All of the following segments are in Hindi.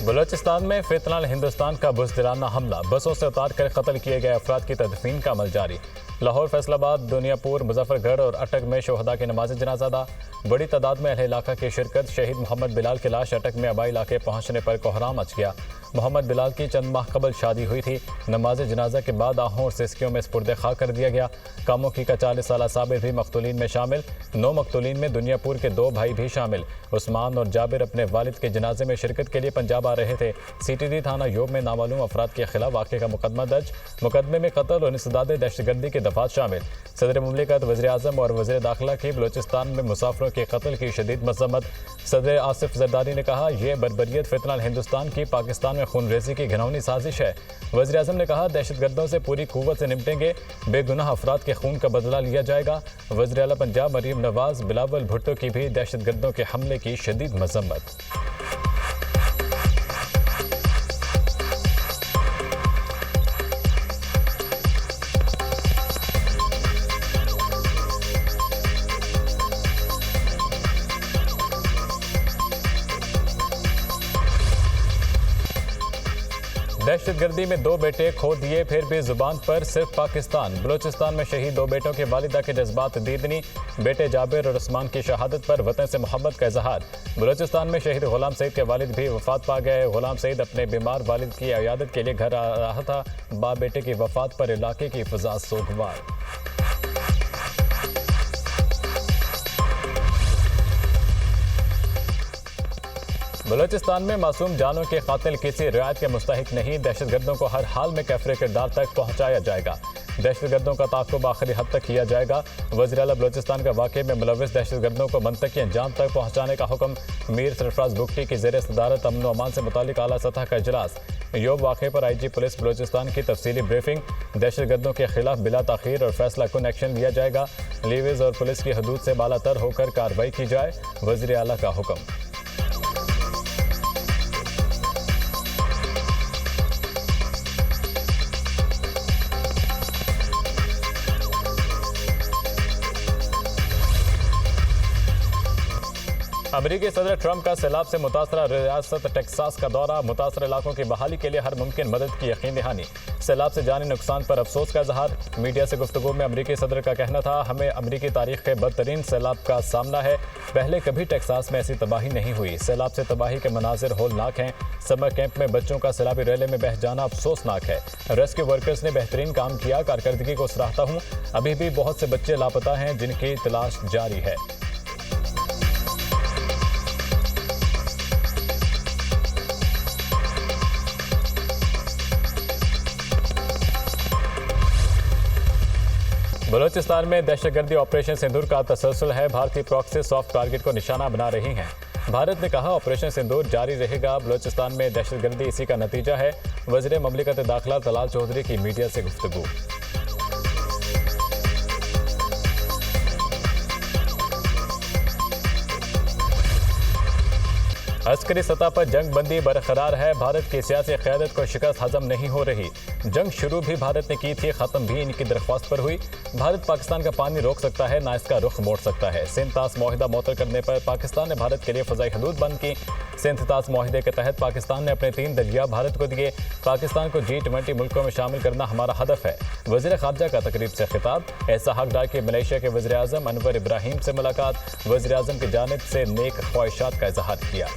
बलूचिस्तान में फितनल हिंदुस्तान का बुज़दिलाना हमला, बसों से उतार कर कत्ल किए गए अफराद की तदफीन का अमल जारी। लाहौर, फैसलाबाद, दुनियापुर, मुजफ्फरगढ़ और अटक में शोहदा की नमाज जनाजा अदा। बड़ी तादाद में अहले इलाका की शिरकत। शहीद मोहम्मद बिलाल की लाश अटक में आबाई इलाके पहुंचने पर कोहराम मच गया। मोहम्मद बिलाल की चंद माह कबल शादी हुई थी। नमाज जनाजा के बाद आहों और सिस्कियों में स्पुर्दे खाक कर दिया गया। कामोकी का 40 साल साबिर भी मकतूलीन में शामिल। 9 मकतूलीन में दुनियापुर के 2 भाई भी शामिल। उस्मान और जाबिर अपने वालिद के जनाजे में शिरकत के लिए पंजाब आ रहे थे। CTD थाना योब में नामालूम अफराद के खिलाफ वाक़े का मुकदमा दर्ज। मुकदमे में कत्ल और इंसदाद दहशतगर्दी के दफात शामिल। सदर मुमलिकत, वज़ीर आज़म और वज़ीर दाखिला की बलूचिस्तान में मुसाफिरों के कत्ल की शदीद मज़म्मत। सदर आसिफ जरदारी ने कहा, यह बर्बरियत फितनल हिंदुस्तान की पाकिस्तान में खूनरेज़ी की घिनौनी साजिश है। वज़ीर आज़म ने कहा, दहशतगर्दों से पूरी कुव्वत से निपटेंगे, बेगुनाह अफराद के खून का बदला लिया जाएगा। वज़ीर आला पंजाब मरीम नवाज बिलावल भुट्टो की भी दहशतगर्दों के हमले की शदीद मज़म्मत। दहशतगर्दी में 2 बेटे खो दिए, फिर भी जुबान पर सिर्फ पाकिस्तान। बलूचिस्तान में शहीद 2 बेटों के वालिदा के जज्बात दीदनी। बेटे जाबिर और उस्मान की शहादत पर वतन से मोहब्बत का इजहार। बलूचिस्तान में शहीद गुलाम सईद के वालिद भी वफात पा गए। गुलाम सईद अपने बीमार वालिद की इयादत के लिए घर आ रहा था। बाप बेटे की वफात पर इलाके की फिजा सोगवार। बलूचिस्तान में मासूम जानों के कातिल किसी रियायत के मुस्तहिक नहीं। दहशतगर्दों को हर हाल में कैफरे किरदार तक पहुंचाया जाएगा। दहशतगर्दों का ताक़ुब आखिरी हद तक किया जाएगा। वज़ीर आला बलूचिस्तान का वाक़े में मुलव्विस दहशतगर्दों को मंतकी अंजाम तक पहुंचाने का हुक्म। मीर सरफराज बुगटी की ज़ेर सदारत अमन व अमान से मुतालिक आला सतह का इजलास। योब वाक़े पर IG पुलिस बलूचिस्तान की तफसीली ब्रीफिंग। दहशतगर्दों के खिलाफ बिला ताख़ीर और फैसला कुन एक्शन लिया जाएगा। लीवेज और पुलिस की हदूद से बालातर होकर कार्रवाई की जाए, वज़ीर आला का हुक्म। अमेरिकी सदर ट्रंप का सैलाब से मुतासरा रियासत टेक्सास का दौरा। मुतासर इलाकों की बहाली के लिए हर मुमकिन मदद की यकीन दहानी। सैलाब से जानी नुकसान पर अफसोस का इजहार। मीडिया से गुफ्तगू में अमेरिकी सदर का कहना था, हमें अमेरिकी तारीख के बदतरीन सैलाब का सामना है। पहले कभी टेक्सास में ऐसी तबाही नहीं हुई। सैलाब से तबाही के मनाजिर होलनाक हैं। समर कैंप में बच्चों का सैलाबी रैले में बह जाना अफसोसनाक है। रेस्क्यू वर्कर्स ने बेहतरीन काम किया, कारकर्दगी को सराहता हूँ। अभी भी बहुत से बच्चे लापता हैं जिनकी तलाश जारी है। बलूचिस्तान में दहशतगर्दी ऑपरेशन सिंदूर का तसलसल है। भारतीय प्रॉक्सी सॉफ्ट टारगेट को निशाना बना रही हैं। भारत ने कहा, ऑपरेशन सिंदूर जारी रहेगा। बलूचिस्तान में दहशतगर्दी इसी का नतीजा है। वज़ीर मुमलिकत दाखिला तलाल चौधरी की मीडिया से गुफ्तगू। अस्करी सतह पर जंग बंदी बरकरार है। भारत की सियासी क़यादत को शिकस्त हजम नहीं हो रही। जंग शुरू भी भारत ने की थी, ख़त्म भी इनकी दरख्वास्त पर हुई। भारत पाकिस्तान का पानी रोक सकता है, ना इसका रुख मोड़ सकता है। सिंध तास मुआहिदा मुअत्तल करने पर पाकिस्तान ने भारत के लिए फ़ज़ाई हदूद बंद की। सिंध तास मुआहिदे के तहत पाकिस्तान ने अपने 3 दरिया भारत को दिए। पाकिस्तान को G20 मुल्कों में शामिल करना हमारा हदफ है। वज़ीर ख़ारजा का तकरीब से खिताब। ऐसा हक डाल के मलेशिया के वज़ीर आज़म अनवर इब्राहिम से मुलाकात। वज़ीर आज़म की जानिब से नेक ख्वाहिशात का इजहार किया।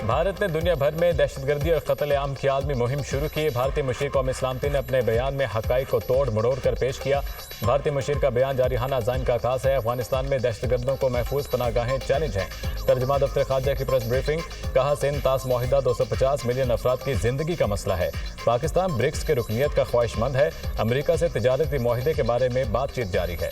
भारत ने दुनिया भर में दहशतगर्दी और कत्ल आम की आलमी मुहिम शुरू की। भारतीय मुशीर कौम इस्लामती ने अपने बयान में हक़ाइक़ को तोड़ मरोड़ कर पेश किया। भारतीय मुशीर का बयान जारिहाना अज़ाइम का आगाज़ है। अफगानिस्तान में दहशतगर्दों को महफूज पनाहगाहें चैलेंज हैं। तर्जुमा दफ्तर ख़ारजा की प्रेस ब्रीफिंग। कहा, सिंध तास मुआहिदा 250 मिलियन अफराद की जिंदगी का मसला है। पाकिस्तान ब्रिक्स के रुकनियत का ख्वाहिशमंद है। अमरीका से तिजारती मुआहिदे के बारे में बातचीत जारी है।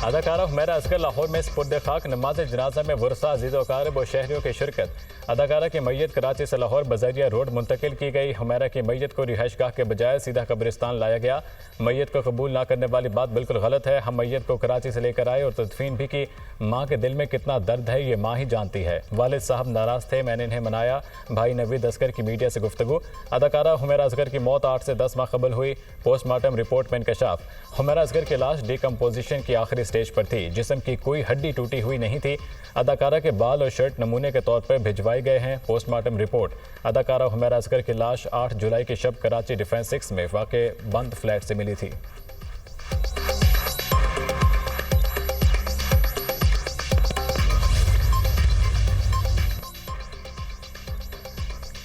अदाकारा हुमैरा असगर लाहौर में स्पुर्द खाक। नमाज जनाजा में वरसा अजीज़ व अकारिब और शहरियों की शिरकत। अदाकारा की मैयत कराची से लाहौर बजरिया रोड मुंतकिल की गई। हुमैरा की मैयत को रिहाइशगाह के बजाय सीधा कब्रिस्तान लाया गया। मैयत को कबूल ना करने वाली बात बिल्कुल गलत है। हम मैयत को कराची से लेकर आए और तदफीन भी की। माँ के दिल में कितना दर्द है ये माँ ही जानती है। वालिद साहब नाराज थे, मैंने इन्हें मनाया। भाई नवीद असगर की मीडिया से गुफ्तगू। अदाकारा हुमैरा असगर की मौत 8 से 10 माह कबल हुई। पोस्टमार्टम रिपोर्ट में इंकशाफ। हुमैरा असगर की लाश डिकम्पोजिशन की आखिरी स्टेज पर थी। जिस्म की कोई हड्डी टूटी हुई नहीं थी। अदाकारा के बाल और शर्ट नमूने के तौर पर भिजवाए गए हैं। Postmortem report. अदाकारा हुमैरा असगर की लाश 8 जुलाई की शब कराची डिफेंस 6 में वाक़े बंद फ्लैट से मिली थी।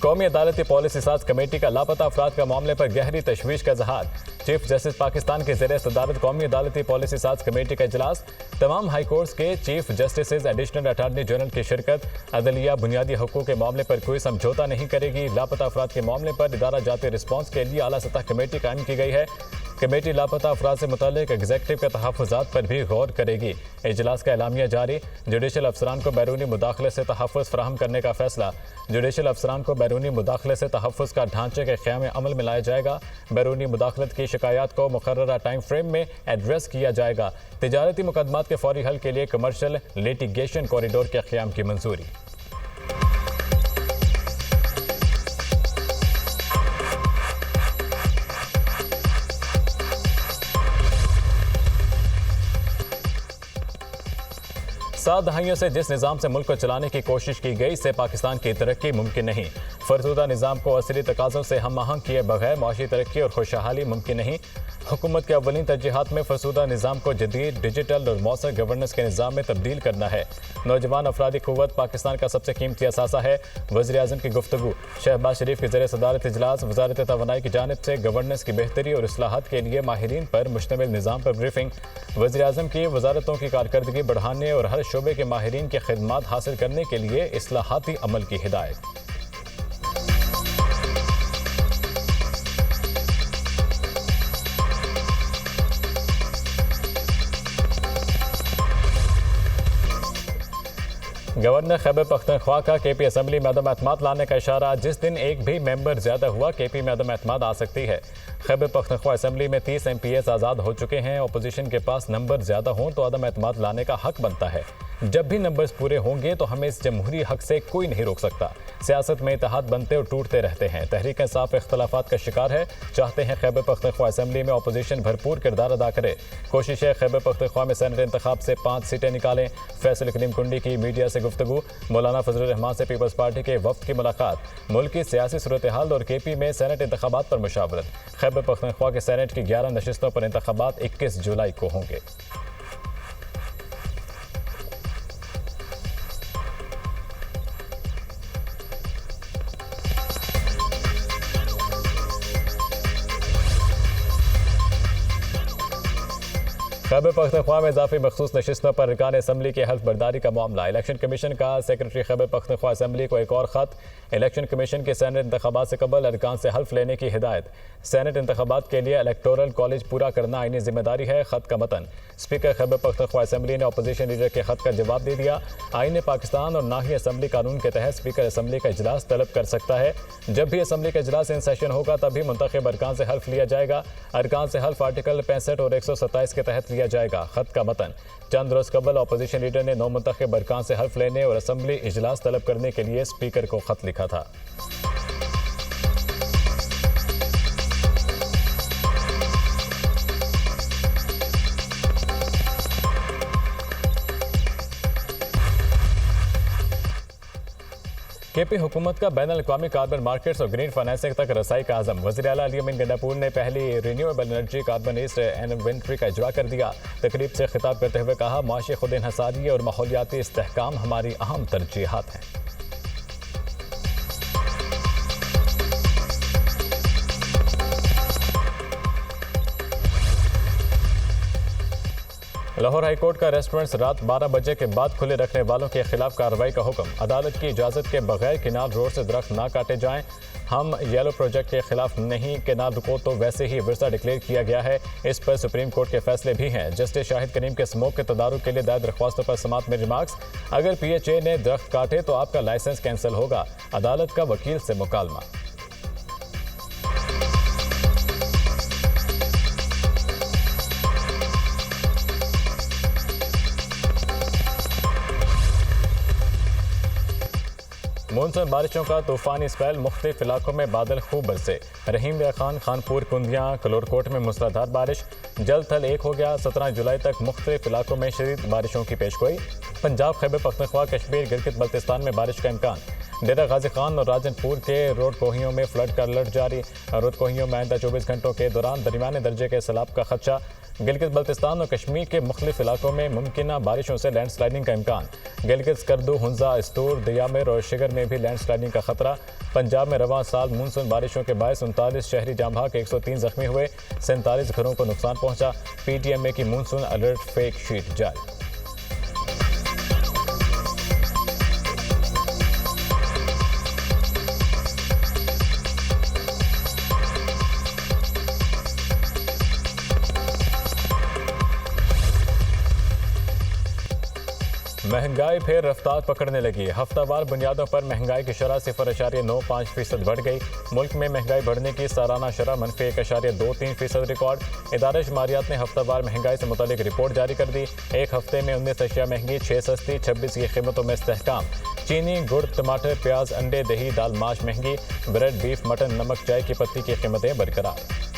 कौमी अदालती पॉलिसी साज कमेटी का लापता अफराद का मामले पर गहरी तशवीश का इजहार। चीफ जस्टिस पाकिस्तान के ज़ेर सदारत कौमी अदालती पॉलिसी साज कमेटी का इजलास। तमाम हाई कोर्ट्स के chief justice, additional attorney general की शिरकत। अदलिया बुनियादी हकूक़ के मामले पर कोई समझौता नहीं करेगी। लापता अफराद के मामले पर इदारा जाती रिस्पॉन्स के लिए आला सतह कमेटी कायम की गई है। कमेटी लापता अफराद से मुताल्लिक एग्जीक्यूटिव के तहफ़्फ़ुज़ात पर भी गौर करेगी। इजलास का एलामिया जारी। जुडिशल अफसरान को बैरूनी मुदाखले से तहफ़्फ़ुज़ फराहम करने का फैसला। जुडिशल अफसरान को बैरूनी मुदाखले से तहफ़्फ़ुज़ का ढांचे के क़याम अमल में लाया जाएगा। बैरूनी मुदाखलत की शिकायत को मुकर्ररा टाइम फ्रेम में एड्रेस किया जाएगा। तिजारती मुकदमात के फौरी हल के लिए कमर्शल लिटिगेशन कॉरिडोर के क़याम की मंजूरी। सात दहाइयों से जिस निज़ाम से मुल्क को चलाने की कोशिश की गई, इससे पाकिस्तान की तरक्की मुमकिन नहीं। फरसूदा निज़ाम को असली तकाज़ों से हम आहंग किए बगैर माशी तरक्की और खुशहाली मुमकिन नहीं। हुकूमत के अव्वलीन तरजीहात में फरसूदा निज़ाम को जदीद, डिजिटल और मौसर गवर्नेंस के निज़ाम में तब्दील करना है। नौजवान अफरादी क़ुव्वत पाकिस्तान का सबसे कीमती असासा है। वज़ीर आज़म की गुफ्तगू। शहबाज शरीफ के ज़ेर सदारत इजलास। वज़ारत तवानाई की जानिब से गवर्नेंस की बेहतरी और इस्लाहात के लिए माहिरीन पर मुश्तमिल निज़ाम पर ब्रीफिंग। वज़ीर आज़म की वज़ारतों की कारकर्दगी बढ़ाने और हर शोबे के माहिरीन की खिदमात हासिल करने के लिए इस्लाहाती अमल की हिदायत। गवर्नर खैबर पख्तूनख्वा का केपी असम्बली में अदम एतमाद लाने का इशारा। जिस दिन एक भी मेंबर ज्यादा हुआ, केपी में अदम एतमाद आ सकती है। खैबर पख्तूनख्वा असम्बली में 30 MPs आज़ाद हो चुके हैं। अपोजिशन के पास नंबर ज्यादा हों तो अदम एतमाद लाने का हक बनता है। जब भी नंबर्स पूरे होंगे तो हमें इस जमहूरी हक से कोई नहीं रोक सकता। सियासत में इत्तेहाद बनते और टूटते रहते हैं। तहरीक इंसाफ इख्तलाफात का शिकार है। चाहते हैं खैबर पख्तूनख्वा असम्बली में अपोजिशन भरपूर किरदार अदा करे। कोशिश है खैबर पख्तूनख्वा में सेनेट इंतखाब से 5 सीटें निकालें। फैसल करीम कुंडी की मीडिया से गुफ्तगू। मौलाना फजलुर रहमान से पीपल्स पार्टी के वफ्द की मुलाकात। मुल्क की सियासी सूरत हाल और केपी में सेनेट इंतखाबात पर मुशावरत। खैबर पख्तूनख्वा के सेनेट की 11 नशिस्तों पर इंतखाबात 21 जुलाई को होंगे। खैबर पख्तूनख्वा में इजाफी मखसूस नशिस्तों पर अरकान असम्बली की हल्फ बर्दारी का मामला। इलेक्शन कमीशन का सेक्रेटरी खैबर पख्तूनख्वा असम्बली को एक और ख़त। इलेक्शन कमीशन के सेनेट इंतखाबात से कबल अरकान से हल्फ लेने की हिदायत। सेनेट इंतखाबात के लिए इलेक्टोरल कॉलेज पूरा करना आईनी जिम्मेदारी है। ख़त का मतन। स्पीकर खैबर पख्तूनख्वा असम्बली ने अपोजिशन लीडर के ख़त का जवाब दे दिया। आईन पाकिस्तान और ना ही असम्बली कानून के तहत स्पीकर असम्बली का इजलास तलब कर सकता है। जब भी असम्बली का इजलास इन सेशन होगा तभी मुंतखब अरकान से हल्फ लिया जाएगा। अरकान से हल्फ आर्टिकल 65 और 127 के तहत लिया जाएगा। ख़त का मतन। चंद रोज कबल अपोजिशन लीडर ने 9 मुंतखब अरकान से हल्फ लेने और असम्बली इजलास तलब करने के लिए स्पीकर को खत लिखा था। केपी हुकूमत का बैनुल अक़वामी कार्बन मार्केट्स और ग्रीन फाइनेंसिंग तक रसाई का आज़म। वज़ीर आला अली अमीन गंडापुर ने पहली renewable energy carbon east inventory का इजरा कर दिया। तकरीब से खिताब करते हुए कहा, माशी खुद इन्हसारी और माहौलियाती इस्तेहकाम हमारी अहम तरजीहात हैं। लाहौर हाईकोर्ट का रेस्टोरेंट्स रात 12 बजे के बाद खुले रखने वालों के खिलाफ कार्रवाई का हुक्म। अदालत की इजाज़त के बगैर किनाल रोड से दरख्त ना काटे जाएं। हम येलो प्रोजेक्ट के खिलाफ नहीं कि ना रुको तो वैसे ही विरसा डिक्लेयर किया गया है। इस पर सुप्रीम कोर्ट के फैसले भी हैं। जस्टिस शाहिद करीम के स्मोक के तदारुक के लिए दायर दरख्वास्तों पर समाअत में रिमार्क्स। अगर PHA ने दरख्त काटे तो आपका लाइसेंस कैंसिल होगा। अदालत का वकील से मुकालमा। मानसून बारिशों का तूफानी स्पेल, मुख्तलिफ इलाकों में बादल खूब बरसे। रहीम लिया खान, खानपुर, कुंदियाँ, कलोरकोट में मूसलाधार बारिश। जल थल एक हो गया। 17 जुलाई तक मुख्तलिफ इलाकों में शदीद बारिशों की पेशगोई। पंजाब, खैबर पख्तूनख्वा, कश्मीर, गिलगित बल्तिस्तान में बारिश का इम्कान। डेरा गाजी खान और राजनपुर के रोड कोहियों में फ्लड का अलर्ट जारी। रोड कोहियों में आइंदा 24 घंटों के दौरान दरमियाने दर्जे के सैलाब का खदशा। गिलगित बल्तिस्तान और कश्मीर के मुख्तलिफ इलाकों में मुमकिन बारिशों से लैंडस्लाइडिंग का इम्कान। गिलगित, स्कर्दू, हुंजा, इस्तूर, दियामिर और शिगर में भी लैंडस्लाइडिंग का खतरा। पंजाब में रवां साल मानसून बारिशों के बायस 39 शहरी जाम भाग, 103 जख्मी हुए, 47 घरों को नुकसान पहुंचा। PTMA की मानसून अलर्ट फेक शीट जारी। महंगाई फिर रफ्तार पकड़ने लगी। हफ्तावार बुनियादों पर महंगाई की शरह 0.95% बढ़ गई। मुल्क में महंगाई बढ़ने की सालाना शरह -1.23% रिकॉर्ड। इदारे शुमारियात ने हफ्तावार महंगाई से मुतालिक रिपोर्ट जारी कर दी। एक हफ्ते में 19 अशिया महंगी, 6 सस्ती, 26 की कीमतों में इस्तेहकाम। चीनी, गुड़, टमाटर, प्याज, अंडे, दही, दाल, माश महंगी। ब्रेड, बीफ, मटन, नमक, चाय की पत्ती की कीमतें बरकरार।